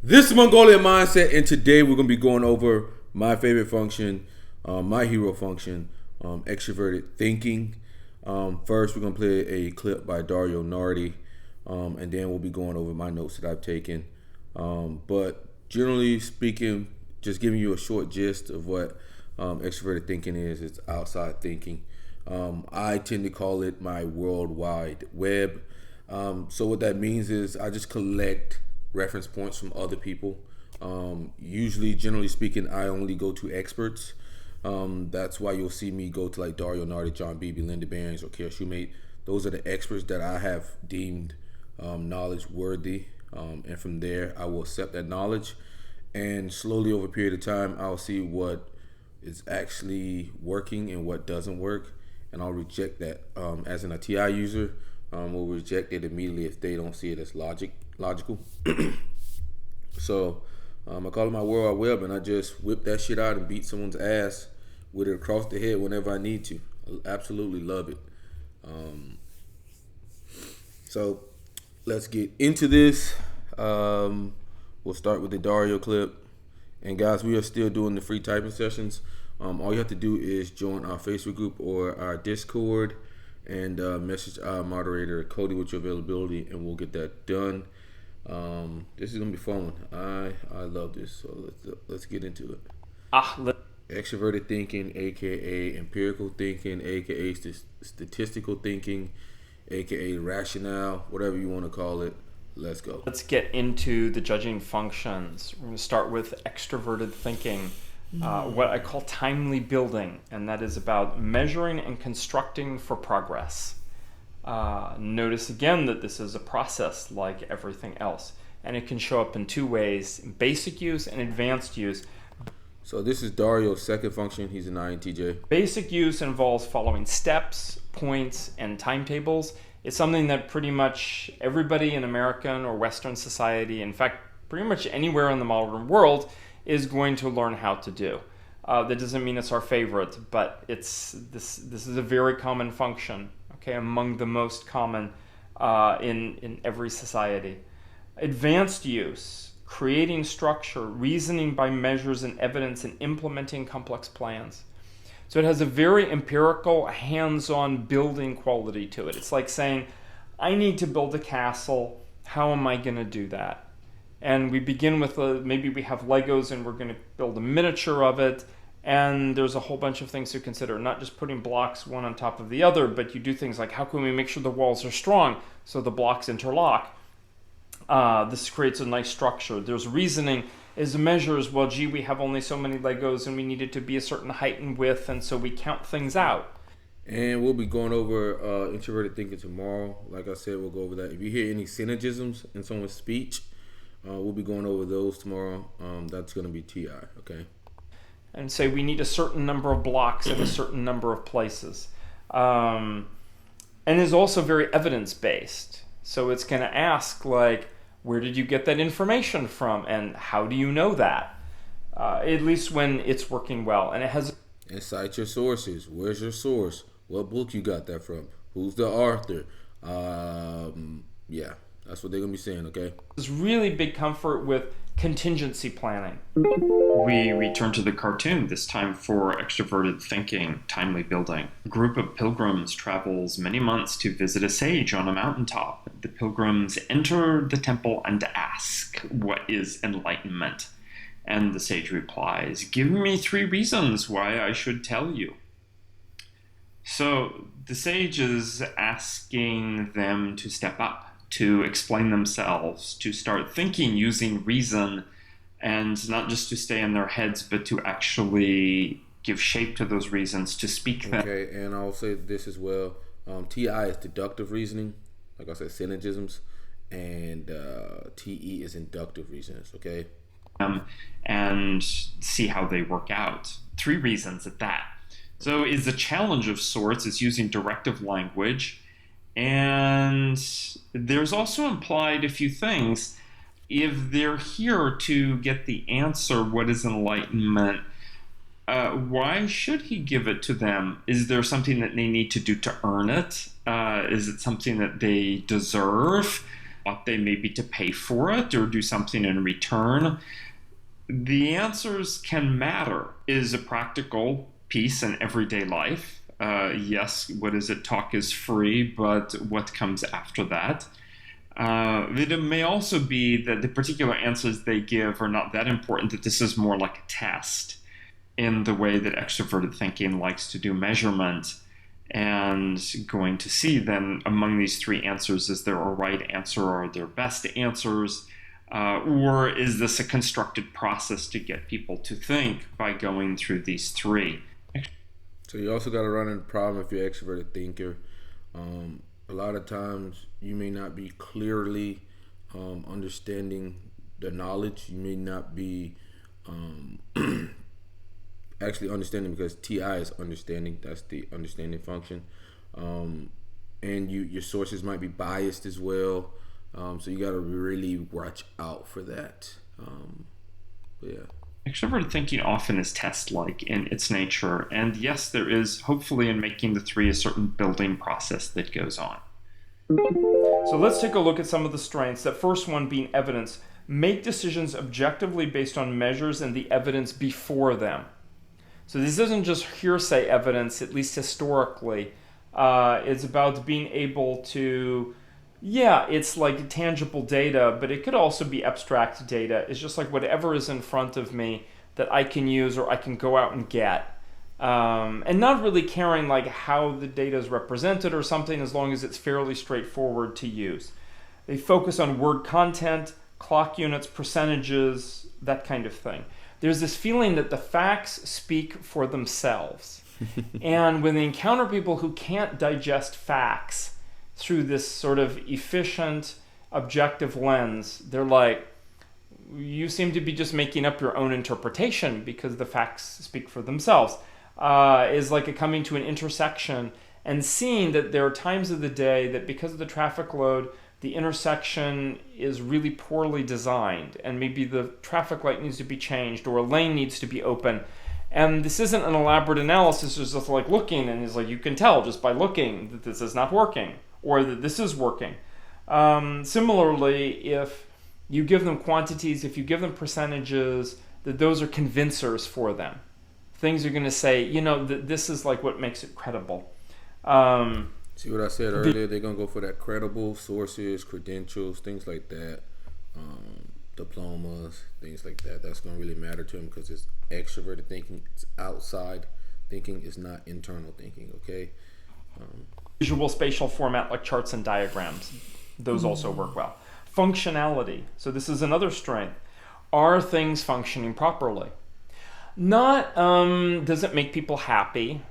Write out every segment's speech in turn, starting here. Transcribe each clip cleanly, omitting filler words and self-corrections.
This is Mongolian Mindset, and today we're going to be going over my favorite function, my hero function, Extraverted Thinking. First, we're going to play a clip by Dario Nardi, and then we'll be going over my notes that I've taken. But generally speaking, just giving you a short gist of what Extraverted Thinking is. It's outside thinking. I tend to call it my worldwide web. So what that means is I just collect reference points from other people. Usually, generally speaking, I only go to experts. That's why you'll see me go to like Dario Nardi, John Beebe, Linda Behrens, or Kara Shoemate. Those are the experts that I have deemed knowledge worthy. And from there, I will accept that knowledge. And slowly over a period of time, I'll see what is actually working and what doesn't work. And I'll reject that. As an TI user, will reject it immediately if they don't see it as logical. So I call it my World Wide Web, and I just whip that shit out and beat someone's ass with it across the head whenever I need to. I absolutely love it. So let's get into this. We'll start with the Dario clip. And guys, we are still doing the free typing sessions. All you have to do is join our Facebook group or our Discord and message our moderator Cody with your availability, and we'll get that done. This is gonna be fun. I love this. So let's get into it. Extroverted thinking, aka empirical thinking, aka statistical thinking, aka rationale, whatever you want to call it. Let's go. Let's get into the judging functions. We're going to start with extroverted thinking, what I call timely building, and that is about measuring and constructing for progress. Notice again that this is a process like everything else, and it can show up in two ways: basic use and advanced use. So this is Dario's second function. He's an intj. Basic use involves following steps, points, and timetables. It's something that pretty much everybody in American or Western society, in fact, pretty much anywhere in the modern world, is going to learn how to do. That doesn't mean it's our favorite, but this is a very common function, okay, among the most common in every society. Advanced use, creating structure, reasoning by measures and evidence, and implementing complex plans. So it has a very empirical, hands-on building quality to it. It's like saying, I need to build a castle. How am I going to do that? And we begin with, maybe we have Legos and we're going to build a miniature of it. And there's a whole bunch of things to consider, not just putting blocks one on top of the other, but you do things like, how can we make sure the walls are strong so the blocks interlock? This creates a nice structure. There's reasoning is measures, well, gee, we have only so many Legos and we need it to be a certain height and width, and so we count things out. And we'll be going over introverted thinking tomorrow. Like I said, we'll go over that. If you hear any syllogisms in someone's speech, we'll be going over those tomorrow. That's going to be TI, okay? And say we need a certain number of blocks in a certain number of places. And is also very evidence-based. So it's going to ask, like, where did you get that information from, and how do you know that? At least when it's working well. And it has... And cite your sources. Where's your source? What book you got that from? Who's the author? Yeah, that's what they're going to be saying, okay? There's really big comfort with contingency planning. We return to the cartoon, this time for extroverted thinking, timely building. A group of pilgrims travels many months to visit a sage on a mountaintop. The pilgrims enter the temple and ask, what is enlightenment? And the sage replies, give me 3 reasons why I should tell you. So the sage is asking them to step up, to explain themselves, to start thinking using reason, and not just to stay in their heads, but to actually give shape to those reasons, to speak them. Okay, and I'll say this as well. TI is deductive reasoning, like I said, syllogisms, and TE is inductive reasons, okay? And see how they work out. 3 reasons at that. So is a challenge of sorts, is using directive language, and there's also implied a few things. If they're here to get the answer, what is enlightenment, why should he give it to them? Is there something that they need to do to earn it? Is it something that they deserve? ought they maybe to pay for it or do something in return? The answers can matter. Is a practical piece in everyday life. Yes, what is it? Talk is free, but what comes after that? It may also be that the particular answers they give are not that important, that this is more like a test in the way that extroverted thinking likes to do measurement, and going to see then among these three answers, is there a right answer or are there best answers? Or is this a constructed process to get people to think by going through these three? So you also got to run into the problem if you're an extroverted thinker. A lot of times you may not be clearly understanding the knowledge. You may not be actually understanding, because TI is understanding. That's the understanding function. And your sources might be biased as well. So you got to really watch out for that. But yeah. Extroverted thinking often is test-like in its nature, and yes, there is, hopefully in making the three, a certain building process that goes on. So let's take a look at some of the strengths. That first one being evidence. Make decisions objectively based on measures and the evidence before them. So this isn't just hearsay evidence, at least historically. It's about being able to, it's like tangible data, but it could also be abstract data. It's just like whatever is in front of me that I can use or I can go out and get. And not really caring like how the data is represented or something, as long as it's fairly straightforward to use. They focus on word content, clock units, percentages, that kind of thing. There's this feeling that the facts speak for themselves. And when they encounter people who can't digest facts through this sort of efficient, objective lens, they're like, you seem to be just making up your own interpretation because the facts speak for themselves. Is like a coming to an intersection and seeing that there are times of the day that because of the traffic load, the intersection is really poorly designed, and maybe the traffic light needs to be changed or a lane needs to be open. And this isn't an elaborate analysis, it's just like looking, and it's like you can tell just by looking that this is not working or that this is working. Similarly, if you give them quantities, if you give them percentages, that those are convincers for them. Things are going to say, this is like what makes it credible. See what I said earlier? They're going to go for that credible sources, credentials, things like that, diplomas, things like that. That's going to really matter to them because it's extroverted thinking. It's outside thinking. It's not internal thinking, okay? Visual spatial format like charts and diagrams. Those also work well. Functionality. So this is another strength. Are things functioning properly? Not does it make people happy,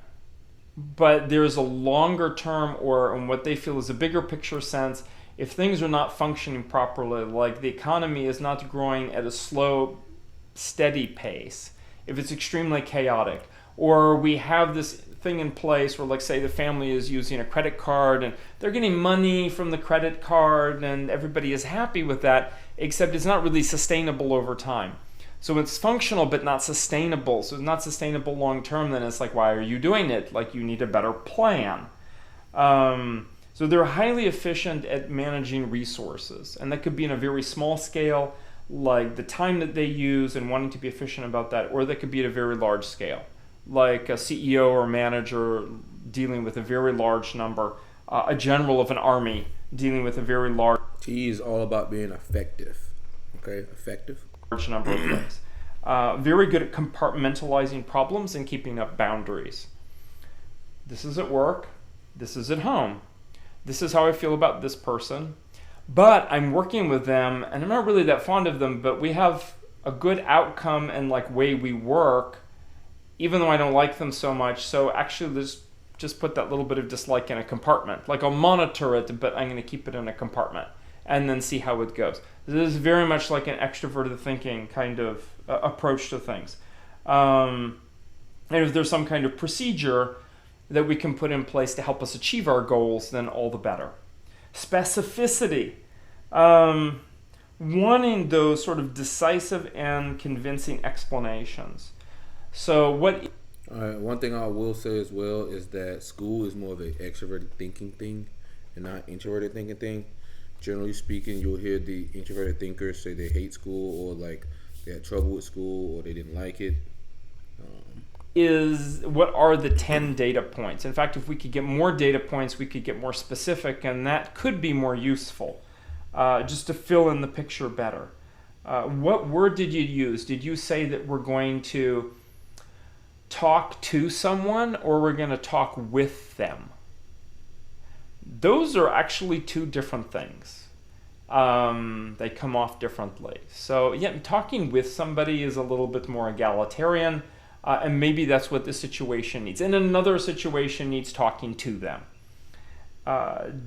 but there's a longer term or in what they feel is a bigger picture sense. If things are not functioning properly, like the economy is not growing at a slow, steady pace, if it's extremely chaotic, or we have this thing in place where, like, say the family is using a credit card and they're getting money from the credit card and everybody is happy with that, except it's not really sustainable over time. So it's functional but not sustainable. So it's not sustainable long term, then it's like, why are you doing it? Like, you need a better plan. So they're highly efficient at managing resources. And that could be in a very small scale, like the time that they use and wanting to be efficient about that, or that could be at a very large scale, like a CEO or manager dealing with a very large number, a general of an army dealing with a very large... T is all about being effective. Okay, effective. Large number of things. Very good at compartmentalizing problems and keeping up boundaries. This is at work. This is at home. This is how I feel about this person. But I'm working with them, and I'm not really that fond of them, but we have a good outcome and like way we work, even though I don't like them so much. So actually, let's just put that little bit of dislike in a compartment. Like, I'll monitor it, but I'm going to keep it in a compartment and then see how it goes. This is very much like an extroverted thinking kind of approach to things. And if there's some kind of procedure that we can put in place to help us achieve our goals, then all the better. Specificity. Wanting those sort of decisive and convincing explanations. So what... All right, one thing I will say as well is that school is more of an extroverted thinking thing and not introverted thinking thing. generally speaking, you'll hear the introverted thinkers say they hate school, or like they had trouble with school, or they didn't like it. Is what are the 10 data points? In fact, if we could get more data points, we could get more specific, and that could be more useful, just to fill in the picture better. What word did you use? Did you say that we're going to talk to someone, or we're going to talk with them? Those are actually two different things. They come off differently. So yeah, talking with somebody is a little bit more egalitarian, and maybe that's what this situation needs. And another situation needs talking to them.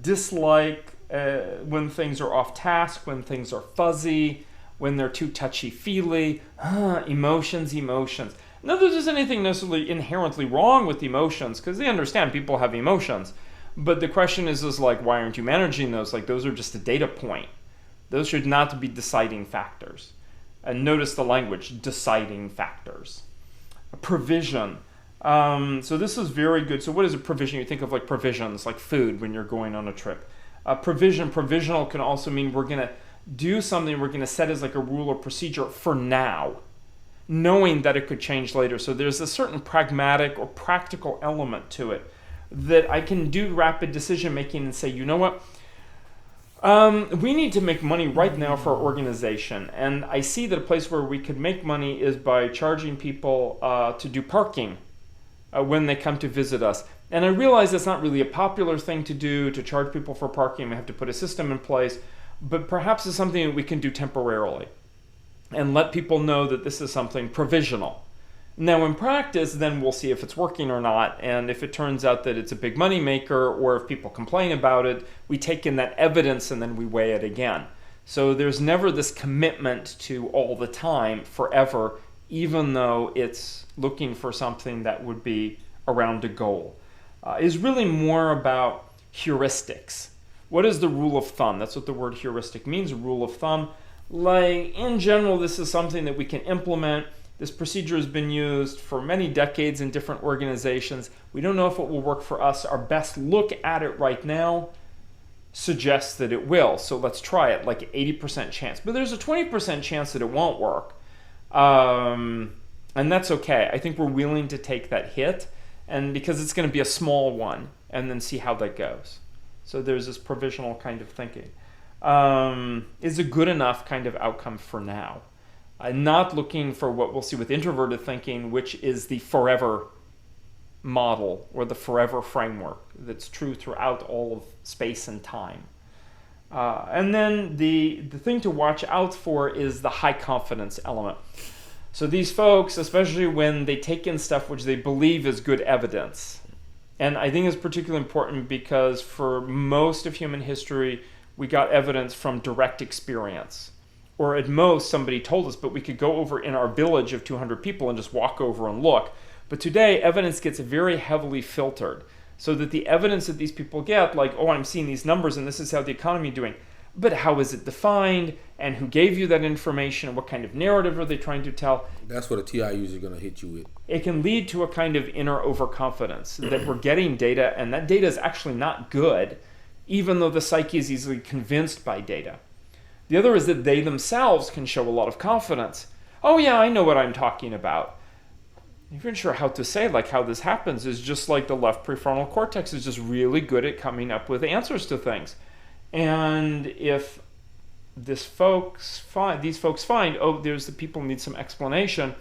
Dislike when things are off task, when things are fuzzy, when they're too touchy-feely. Emotions. Not that there's anything necessarily inherently wrong with emotions, because they understand people have emotions. But the question is like, why aren't you managing those? Like, those are just a data point. Those should not be deciding factors. And notice the language, deciding factors. Provision. So this is very good. So what is a provision? You think of like provisions, like food when you're going on a trip. Provisional can also mean we're going to do something we're going to set as like a rule or procedure for now, knowing that it could change later. So there's a certain pragmatic or practical element to it that I can do rapid decision making and say, you know what? We need to make money right now for our organization. And I see that a place where we could make money is by charging people to do parking when they come to visit us. And I realize that's not really a popular thing to do, to charge people for parking. We have to put a system in place. But perhaps it's something that we can do temporarily and let people know that this is something provisional. Now in practice, then we'll see if it's working or not, and if it turns out that it's a big money maker, or if people complain about it, we take in that evidence and then we weigh it again. So there's never this commitment to all the time, forever, even though it's looking for something that would be around a goal. Is really more about heuristics. What is the rule of thumb? That's what the word heuristic means, rule of thumb. Like, in general, this is something that we can implement. This procedure has been used for many decades in different organizations. We don't know if it will work for us. Our best look at it right now suggests that it will. So let's try it, like an 80% chance. But there's a 20% chance that it won't work. And that's okay. I think we're willing to take that hit, and because it's going to be a small one, and then see how that goes. So there's this provisional kind of thinking. Is a good enough kind of outcome for now. Not looking for what we'll see with introverted thinking, which is the forever model or the forever framework that's true throughout all of space and time. And then the thing to watch out for is the high confidence element. So these folks, especially when they take in stuff which they believe is good evidence, and I think it's particularly important because for most of human history, we got evidence from direct experience. Or at most, somebody told us, but we could go over in our village of 200 people and just walk over and look. But today, evidence gets very heavily filtered, so that the evidence that these people get, like, oh, I'm seeing these numbers and this is how the economy is doing, but how is it defined, and who gave you that information, and what kind of narrative are they trying to tell? That's what a TI user is going to hit you with. It can lead to a kind of inner overconfidence that we're getting data, and that data is actually not good, even though the psyche is easily convinced by data. The other is that they themselves can show a lot of confidence. Oh yeah, I know what I'm talking about. If you're not sure how to say like how this happens, is just like the left prefrontal cortex is just really good at coming up with answers to things. And if these folks find, oh, there's the people need some explanation.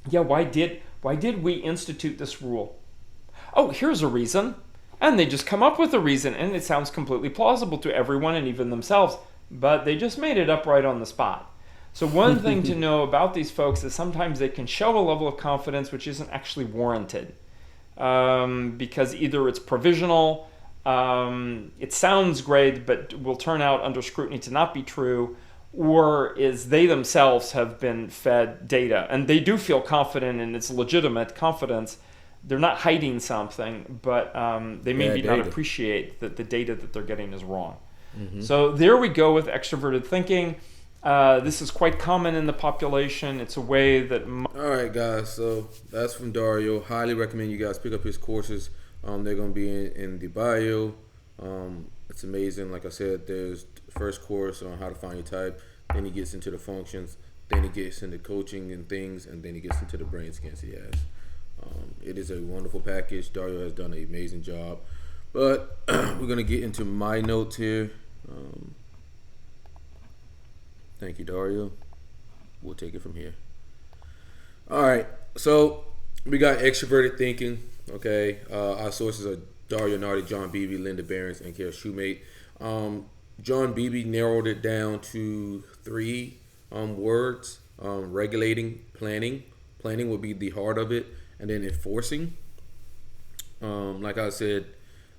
Yeah, why did we institute this rule? Oh, here's a reason. And they just come up with a reason, and it sounds completely plausible to everyone and even themselves. But they just made it up right on the spot. So one thing to know about these folks is sometimes they can show a level of confidence which isn't actually warranted. Because either it's provisional, it sounds great, but will turn out under scrutiny to not be true, or is they themselves have been fed data. And they do feel confident, and it's legitimate confidence. They're not hiding something, but they maybe not appreciate that the data that they're getting is wrong. Mm-hmm. So there we go with extroverted thinking. This is quite common in the population. It's a way that... All right, guys. So that's from Dario. Highly recommend you guys pick up his courses. They're going to be in the bio. It's amazing. Like I said, there's first course on how to find your type. Then he gets into the functions. Then he gets into coaching and things, and then he gets into the brain scans he has. It is a wonderful package. Dario has done an amazing job. But we're going to get into my notes here. Thank you, Dario. We'll take it from here. All right. So we got extroverted thinking. Okay. Our sources are Dario Nardi, John Beebe, Linda Behrens, and Kara Shoemate. John Beebe narrowed it down to 3 words. Regulating, planning. Planning would be the heart of it. And then enforcing. Like I said,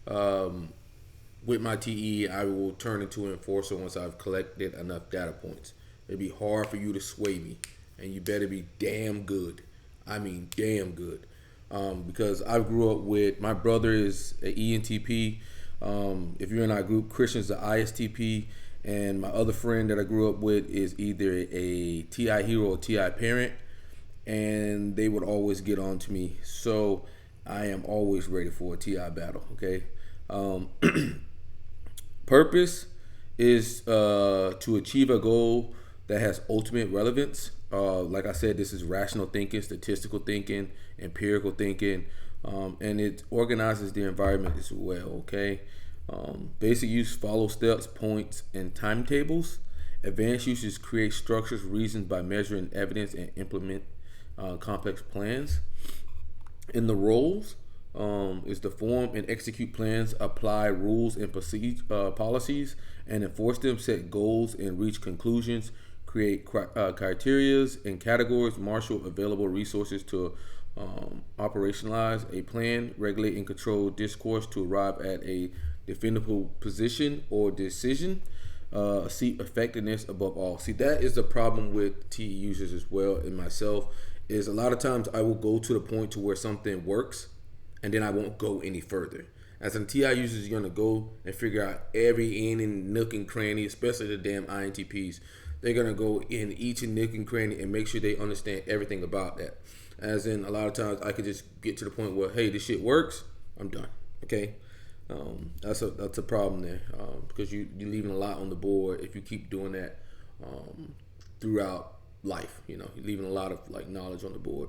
with my TE, I will turn into an enforcer once I've collected enough data points. It'd be hard for you to sway me, and you better be damn good. I mean, damn good. Because I grew up with, my brother is an ENTP. If you're in our group, Christian's the ISTP, and my other friend that I grew up with is either a TI hero or TI parent, and they would always get on to me. So I am always ready for a TI battle, okay? Purpose is to achieve a goal that has ultimate relevance. Like I said, this is rational thinking, statistical thinking, empirical thinking, and it organizes the environment as well, okay? Basic use, follow steps, points, and timetables. Advanced uses create structures, reasons by measuring evidence, and implement complex plans. In the roles, is to form and execute plans, apply rules and policies, and enforce them, set goals and reach conclusions, create criteria and categories, marshal available resources to operationalize a plan, regulate and control discourse to arrive at a defendable position or decision, seek effectiveness above all. See, that is the problem with TE users as well, and myself, is a lot of times I will go to the point to where something works, and then I won't go any further. As a TI user is going to go and figure out every in and nook and cranny, especially the damn INTPs. They're going to go in each and nook and cranny and make sure they understand everything about that. As in, a lot of times I could just get to the point where, hey, this shit works, I'm done. Okay? That's a problem there, because you're leaving a lot on the board if you keep doing that throughout life. You know, you're leaving a lot of like knowledge on the board.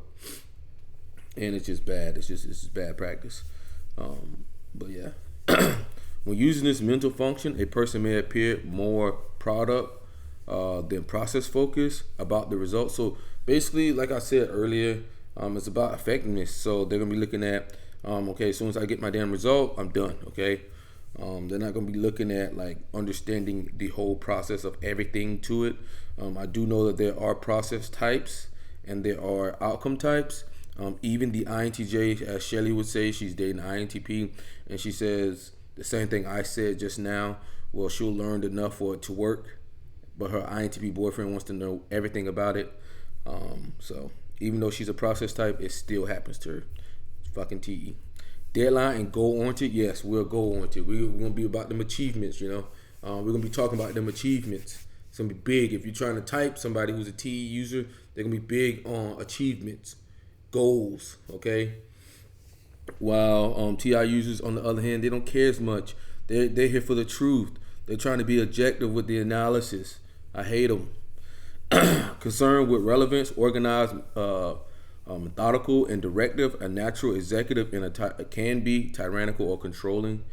And it's just bad. It's just bad practice. But yeah, when using this mental function, a person may appear more product than process focused about the results. So basically, like I said earlier, it's about effectiveness. So they're gonna be looking at, okay, as soon as I get my damn result, I'm done. Okay, they're not gonna be looking at like understanding the whole process of everything to it. I do know that there are process types and there are outcome types. Even the INTJ, as Shelly would say, she's dating INTP, and she says the same thing I said just now. Well, she'll learn enough for it to work, but her INTP boyfriend wants to know everything about it. So even though she's a process type, it still happens to her. It's fucking TE. Deadline and goal oriented. Yes, we're goal oriented. We're gonna be about them achievements. You know, we're gonna be talking about them achievements. It's gonna be big. If you're trying to type somebody who's a TE user, they're gonna be big on achievements. Goals, okay? While TI users, on the other hand, they don't care as much. They're here for the truth. They're trying to be objective with the analysis. I hate them. Concerned with relevance, organized, methodical, and directive. A natural executive and can be tyrannical or controlling.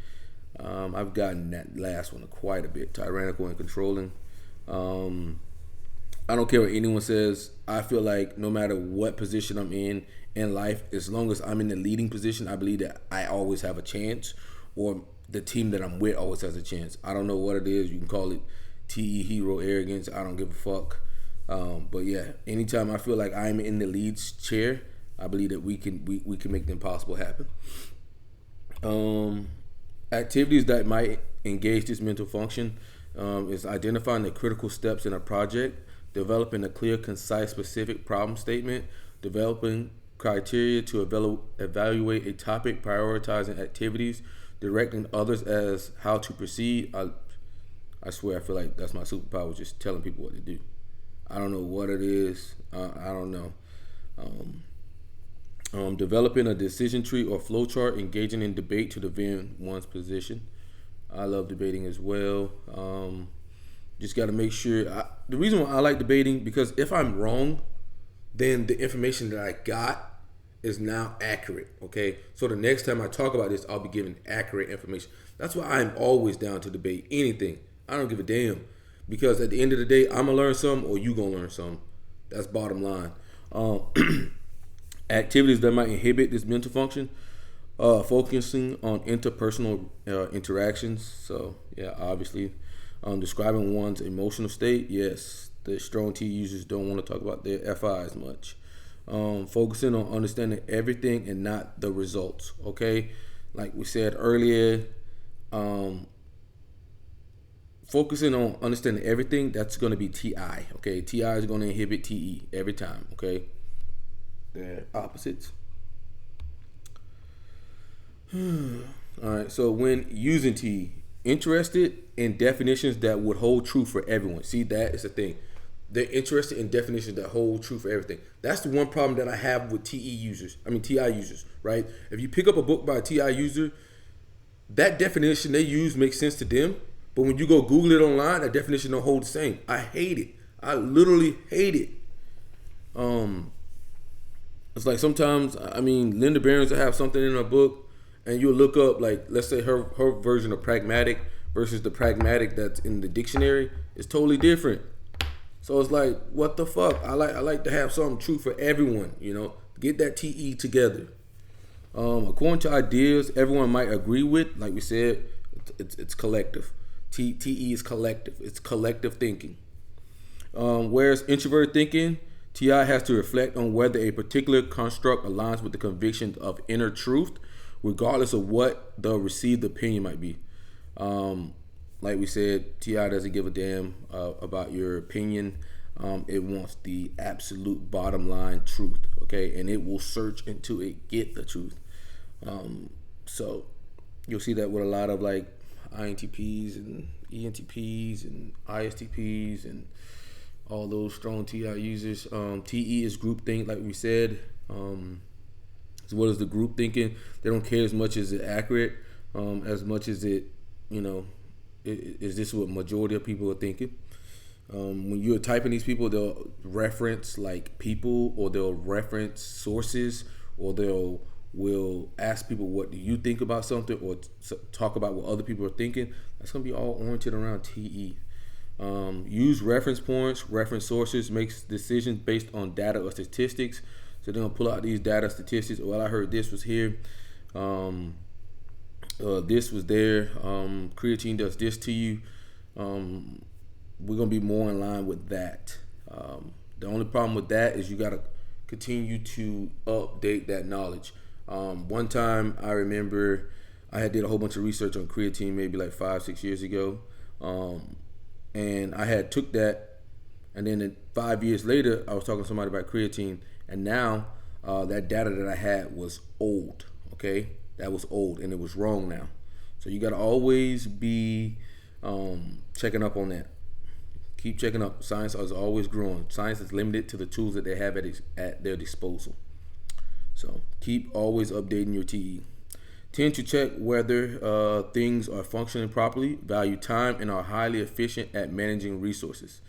I've gotten that last one quite a bit. Tyrannical and controlling. I don't care what anyone says. I feel like no matter what position I'm in life, as long as I'm in the leading position, I believe that I always have a chance, or the team that I'm with always has a chance. I don't know what it is. You can call it TE hero arrogance. I don't give a fuck. But yeah, anytime I feel like I'm in the lead chair, I believe that we can make the impossible happen. Activities that might engage this mental function is identifying the critical steps in a project, developing a clear, concise, specific problem statement, developing criteria to evaluate a topic, prioritizing activities, directing others as how to proceed. I swear, I feel like that's my superpower, just telling people what to do. I don't know what it is. I don't know. Developing a decision tree or flowchart, engaging in debate to defend one's position. I love debating as well. Just got to make sure. The reason why I like debating, because if I'm wrong, then the information that I got is now accurate. Okay, so the next time I talk about this, I'll be giving accurate information. That's why I'm always down to debate anything. I don't give a damn, because at the end of the day, I'm gonna learn something or you gonna learn something. That's bottom line. Activities that might inhibit this mental function. Focusing on interpersonal interactions. So yeah, obviously, describing one's emotional state. Yes, the strong T users don't want to talk about their FI as much. Focusing on understanding everything and not the results. Okay, like we said earlier, focusing on understanding everything, that's going to be TI. Okay, TI is going to inhibit TE every time. Okay, they're opposites. All right, so when using T, interested in definitions that would hold true for everyone. See, that is the thing. They're interested in definitions that hold true for everything. That's the one problem that I have with TI users, right? If you pick up a book by a TI user, that definition they use makes sense to them, but when you go Google it online, that definition don't hold the same. I hate it. I literally hate it. It's like sometimes, Linda Barons will have something in her book, and you'll look up, like, let's say her version of pragmatic versus the pragmatic that's in the dictionary is totally different. So it's like, what the fuck? I like to have something true for everyone, Get that TE together. According to ideas everyone might agree with, like we said, it's collective. TE is collective. It's collective thinking. Whereas introverted thinking, TI has to reflect on whether a particular construct aligns with the conviction of inner truth, regardless of what the received opinion might be. Like we said, TI doesn't give a damn about your opinion. It wants the absolute bottom line truth, okay? And it will search until it get the truth. So you'll see that with a lot of like INTPs and ENTPs and ISTPs and all those strong TI users. TE is groupthink, like we said. As well as the group thinking, they don't care as much as it's accurate, as much as it, is this what majority of people are thinking. When you're typing these people, they'll reference like people, or they'll reference sources, or will ask people, what do you think about something, or talk about what other people are thinking. That's going to be all oriented around TE. Use reference points, reference sources, makes decisions based on data or statistics. So they're going to pull out these data statistics. Well, I heard this was here. This was there. Creatine does this to you. We're going to be more in line with that. The only problem with that is you got to continue to update that knowledge. One time I remember I had did a whole bunch of research on creatine maybe like 5-6 years ago. And I had took that, and then 5 years later I was talking to somebody about creatine, and now that data that I had was old. Okay, that was old and it was wrong now. So you got to always be checking up on that. Keep checking up. Science is always growing. Science is limited to the tools that they have at their disposal. So keep always updating your TE. Tend to check whether things are functioning properly, value time, and are highly efficient at managing resources.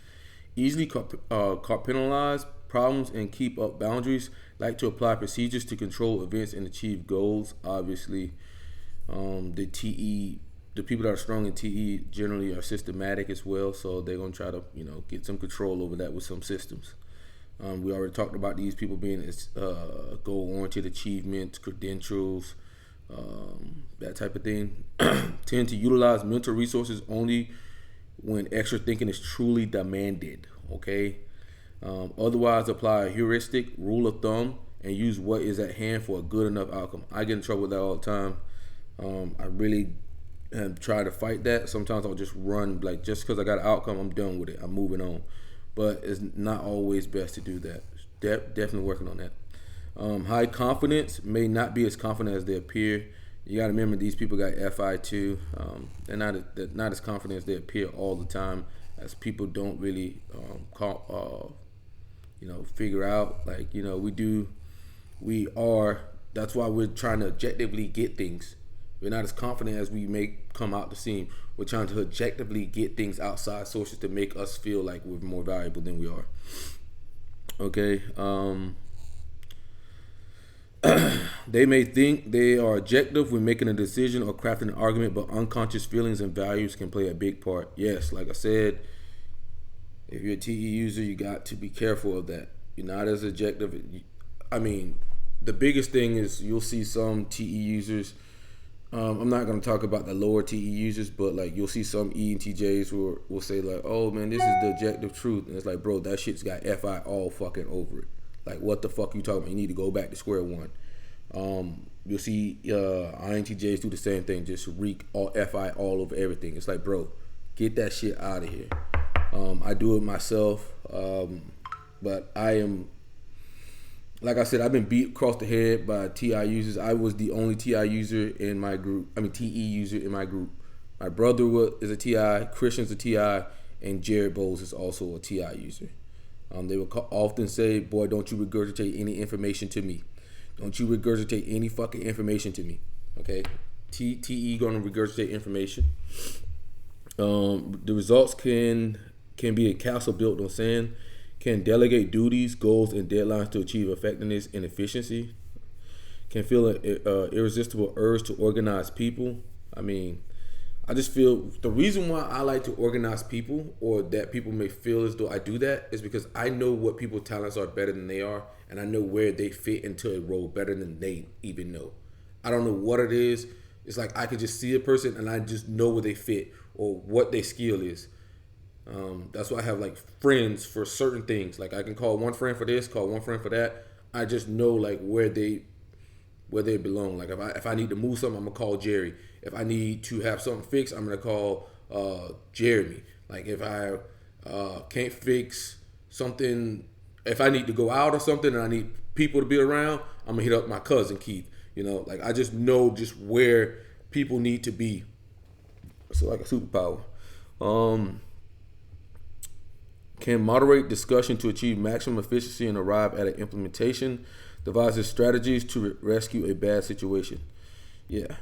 Easily compartmentalize problems and keep up boundaries. Like to apply procedures to control events and achieve goals. Obviously, the people that are strong in TE generally are systematic as well, so they're gonna try to get some control over that with some systems. We already talked about these people being goal-oriented, achievements, credentials, that type of thing. Tend to utilize mental resources only when extra thinking is truly demanded. Okay. Otherwise, apply a heuristic rule of thumb and use what is at hand for a good enough outcome. I get in trouble with that all the time. I really have tried to fight that. Sometimes I'll just run, like, just because I got an outcome, I'm done with it. I'm moving on. But it's not always best to do that. Definitely working on that. High confidence may not be as confident as they appear. You got to remember, these people got FI too. They're not as confident as they appear all the time, as people don't really figure out. Like, we are. That's why we're trying to objectively get things. We're not as confident as we may come out to seem. We're trying to objectively get things outside sources to make us feel like we're more valuable than we are. Okay. They may think they are objective when making a decision or crafting an argument, but unconscious feelings and values can play a big part. Yes, like I said, if you're a TE user, you got to be careful of that. You're not as objective. I mean, the biggest thing is you'll see some TE users. I'm not going to talk about the lower TE users, but like you'll see some ENTJs who will say like, "Oh man, this is the objective truth," and it's like, bro, that shit's got FI all fucking over it. Like, what the fuck you talking about? You need to go back to square one. You'll see INTJs do the same thing, just wreak all FI all over everything. It's like, bro, get that shit out of here. I do it myself, but I am, like I said, I've been beat across the head by TI users. I was the only TI user in my group. TE user in my group. My brother is a TI, Christian's a TI, and Jared Bowles is also a TI user. They will often say, "Boy, don't you regurgitate any information to me. Don't you regurgitate any fucking information to me." Okay, TE gonna regurgitate information. The results can be a castle built on sand. Can delegate duties, goals, and deadlines to achieve effectiveness and efficiency. Can feel an irresistible urge to organize people. I just feel the reason why I like to organize people, or that people may feel as though I do that, is because I know what people's talents are better than they are, and I know where they fit into a role better than they even know. I don't know what it is. It's like I could just see a person and I just know where they fit or what their skill is. That's why I have like friends for certain things. Like I can call one friend for this, call one friend for that. I just know like where they belong. Like if I need to move something, I'm gonna call Jerry. If I need to have something fixed, I'm gonna call Jeremy. Like if I can't fix something, if I need to go out or something and I need people to be around, I'm gonna hit up my cousin Keith. Like I just know just where people need to be. It's like a superpower. Can moderate discussion to achieve maximum efficiency and arrive at an implementation. Devises strategies to rescue a bad situation. Yeah,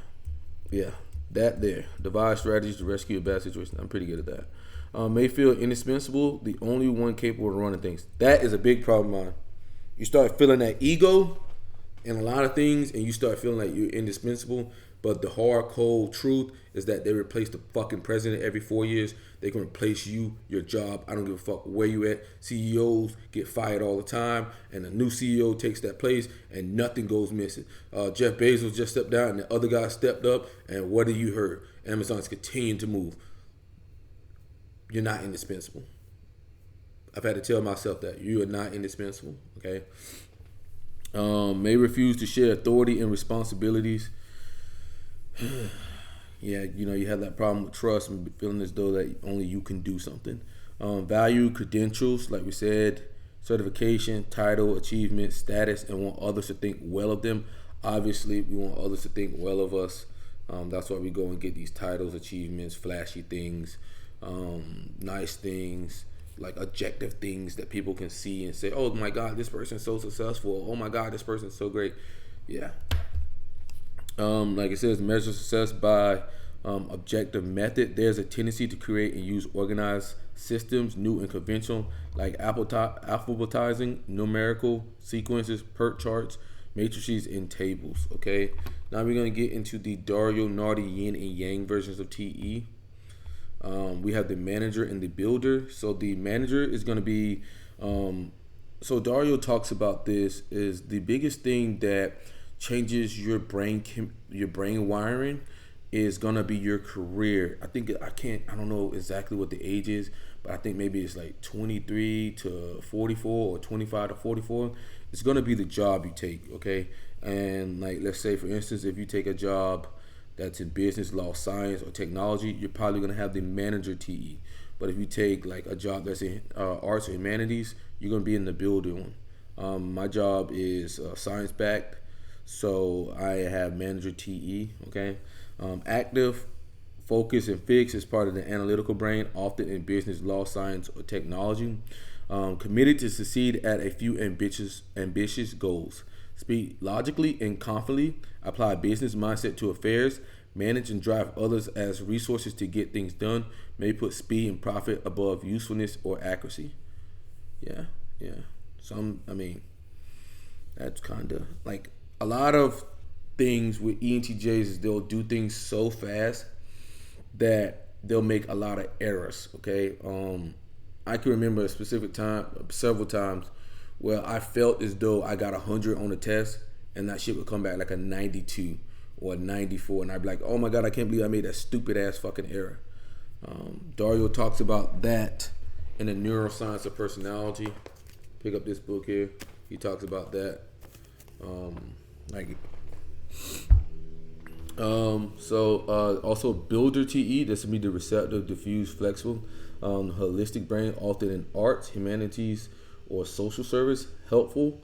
that there. Devise strategies to rescue a bad situation. I'm pretty good at that. May feel indispensable, the only one capable of running things. That is a big problem of mine. You start feeling that ego in a lot of things, and you start feeling like you're indispensable. But the hard, cold truth is that they replace the fucking president every 4 years. They can replace you, your job. I don't give a fuck where you at. CEOs get fired all the time, and a new CEO takes that place, and nothing goes missing. Jeff Bezos just stepped down, and the other guy stepped up, and what have you heard? Amazon's continuing to move. You're not indispensable. I've had to tell myself that. You are not indispensable, okay? May refuse to share authority and responsibilities. Yeah, you have that problem with trust and feeling as though that only you can do something. Value credentials, like we said, certification, title, achievement, status, and want others to think well of them. Obviously, we want others to think well of us. That's why we go and get these titles, achievements, flashy things, nice things, like objective things that people can see and say, "Oh my God, this person's so successful. Oh my God, this person's so great." Yeah. Like it says, measure success by objective method. There's a tendency to create and use organized systems, new and conventional, like alphabetizing, numerical sequences, PERT charts, matrices, and tables. Okay, now we're going to get into the Dario Nardi yin and yang versions of TE. We have the manager and the builder. So the manager is going to be, so Dario talks about this, is the biggest thing that changes your brain wiring is gonna be your career. I don't know exactly what the age is, but I think maybe it's like 23 to 44 or 25 to 44. It's gonna be the job you take, okay? And like, let's say for instance, if you take a job that's in business, law, science, or technology, you're probably gonna have the manager TE. But if you take like a job that's in arts or humanities, you're gonna be in the builder one. My job is science backed. So I have manager TE, okay? Active, focus, and fix is part of the analytical brain, often in business, law, science, or technology. Committed to succeed at a few ambitious goals. Speak logically and confidently. Apply business mindset to affairs. manage and drive others as resources to get things done, may put speed and profit above usefulness or accuracy. Yeah. That's kind of like a lot of things with ENTJs is they'll do things so fast that they'll make a lot of errors. Okay. I can remember a specific time, several times, where I felt as though I got 100 on the test and that shit would come back like a 92 or a 94, and I'd be like, oh my God, I can't believe I made that stupid ass fucking error. Dario talks about that in the Neuroscience of Personality. Pick up this book here. He talks about that. Also Builder TE, this would be the receptive, diffuse, flexible, holistic brain, authored in arts, humanities, or social service, helpful,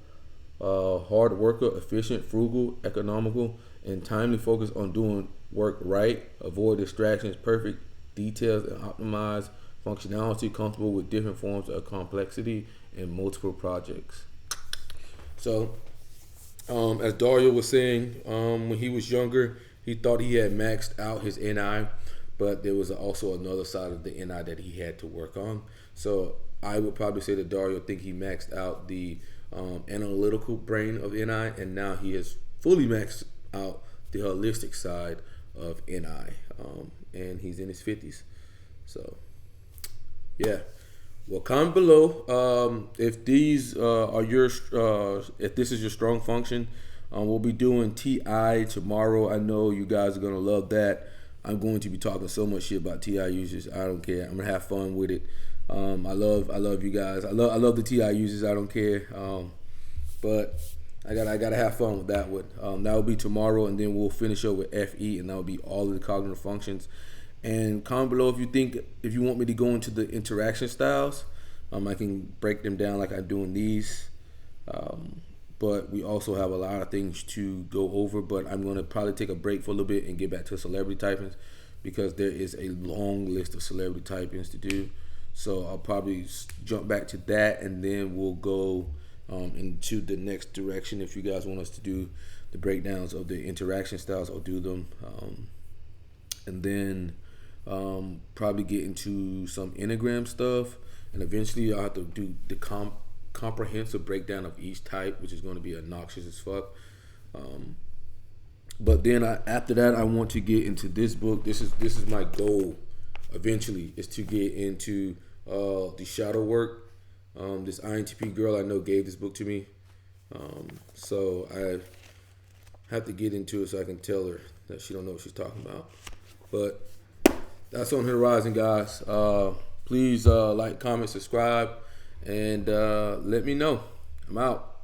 hard worker, efficient, frugal, economical, and timely, focused on doing work right, avoid distractions, perfect details, and optimize functionality, comfortable with different forms of complexity and multiple projects. So, as Dario was saying, when he was younger, he thought he had maxed out his NI, but there was also another side of the NI that he had to work on. So I would probably say that Dario think he maxed out the analytical brain of NI, and now he has fully maxed out the holistic side of NI, and he's in his 50s. So, yeah. Well, comment below if these are your if this is your strong function. We'll be doing TI tomorrow. I know you guys are gonna love that. I'm going to be talking so much shit about TI users. I don't care. I'm gonna have fun with it. I love you guys. I love the TI users. I don't care. But I gotta have fun with that one. That will be tomorrow, and then we'll finish up with FE, and that will be all of the cognitive functions. And comment below if you want me to go into the interaction styles. I can break them down like I do in these. But we also have a lot of things to go over. But I'm going to probably take a break for a little bit and get back to celebrity typings, because there is a long list of celebrity typings to do. So I'll probably jump back to that, and then we'll go into the next direction. If you guys want us to do the breakdowns of the interaction styles, I'll do them. And then probably get into some Enneagram stuff, and eventually I'll have to do the comprehensive breakdown of each type, which is going to be obnoxious as fuck. But then after that, I want to get into this book. This is my goal eventually, is to get into the shadow work. This INTP girl I know gave this book to me, so I have to get into it so I can tell her that she don't know what she's talking about. But that's on the horizon, guys. Please like, comment, subscribe, and let me know. I'm out.